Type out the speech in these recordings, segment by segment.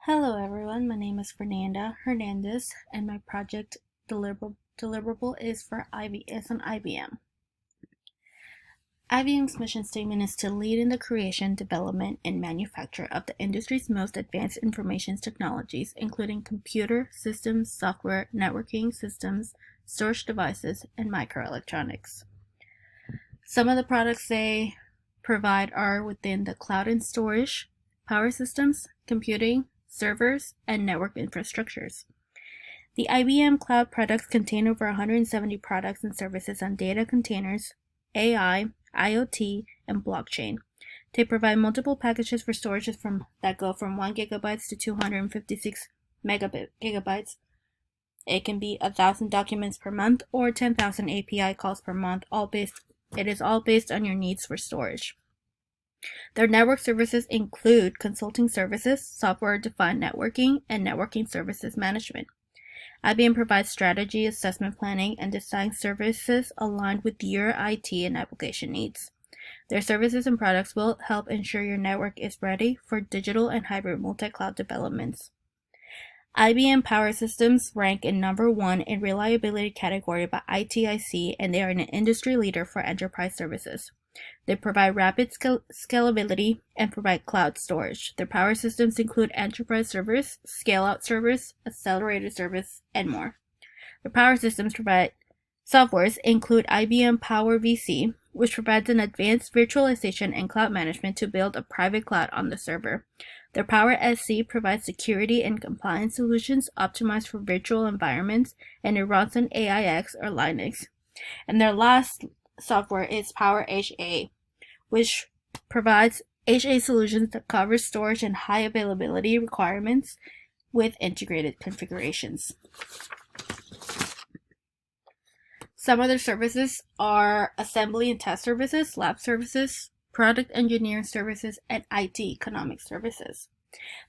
Hello everyone, my name is Fernanda Hernandez and my project deliverable is for IBM. IBM's mission statement is to lead in the creation, development, and manufacture of the industry's most advanced information technologies, including computer systems, software, networking systems, storage devices, and microelectronics. Some of the products they provide are within the cloud and storage, power systems, computing, servers, and network infrastructures. The IBM Cloud products contain over 170 products and services on data containers, AI, IoT, and blockchain. They provide multiple packages for storages that go from 1 gigabytes to 256 gigabytes. It can be 1,000 documents per month or 10,000 API calls per month. It is all based on your needs for storage. Their network services include consulting services, software-defined networking, and networking services management. IBM provides strategy, assessment planning, and design services aligned with your IT and application needs. Their services and products will help ensure your network is ready for digital and hybrid multi-cloud developments. IBM Power Systems rank in number 1 in reliability category by ITIC, and they are an industry leader for enterprise services. They provide rapid scalability and provide cloud storage. Their power systems include enterprise servers, scale-out servers, accelerated servers, and more. Their power systems provide softwares include IBM Power VC, which provides an advanced virtualization and cloud management to build a private cloud on the server. Their Power SC provides security and compliance solutions optimized for virtual environments, and it runs on AIX or Linux. And their last software is Power HA, which provides HA solutions that cover storage and high availability requirements with integrated configurations. Some of their services are assembly and test services, lab services, product engineering services, and IT economic services.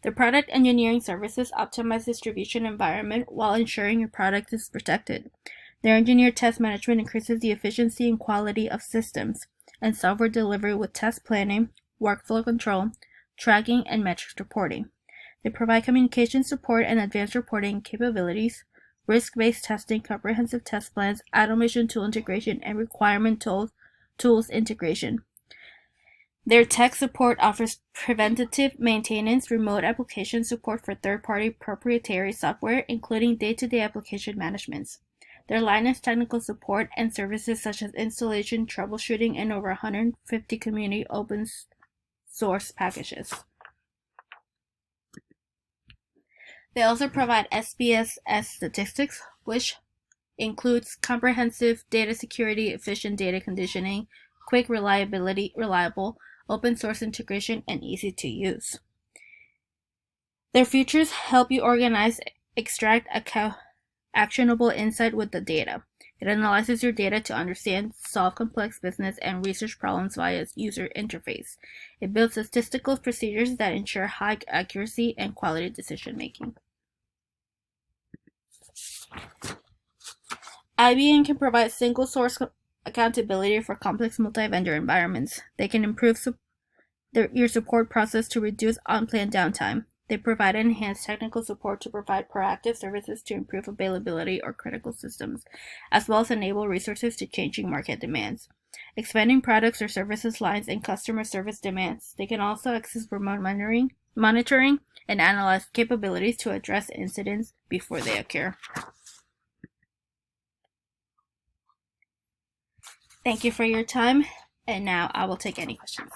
Their product engineering services optimize distribution environment while ensuring your product is protected. Their engineer test management increases the efficiency and quality of systems and software delivery with test planning, workflow control, tracking, and metrics reporting. They provide communication support and advanced reporting capabilities, risk-based testing, comprehensive test plans, automation tool integration, and requirement tools integration. Their tech support offers preventative maintenance, remote application support for third-party proprietary software, including day-to-day application management. Their Linux technical support and services such as installation, troubleshooting, and over 150 community open source packages. They also provide SPSS statistics, which includes comprehensive data security, efficient data conditioning, quick reliable, open source integration, and easy to use. Their features help you organize, extract actionable insight with the data. It analyzes your data to understand, solve complex business and research problems via user interface. It builds statistical procedures that ensure high accuracy and quality decision making. IBM can provide single source accountability for complex multi-vendor environments. They can improve your support process to reduce unplanned downtime. They provide enhanced technical support to provide proactive services to improve availability or critical systems, as well as enable resources to changing market demands. Expanding products or services lines and customer service demands. They can also access remote monitoring and analyze capabilities to address incidents before they occur. Thank you for your time, and now I will take any questions.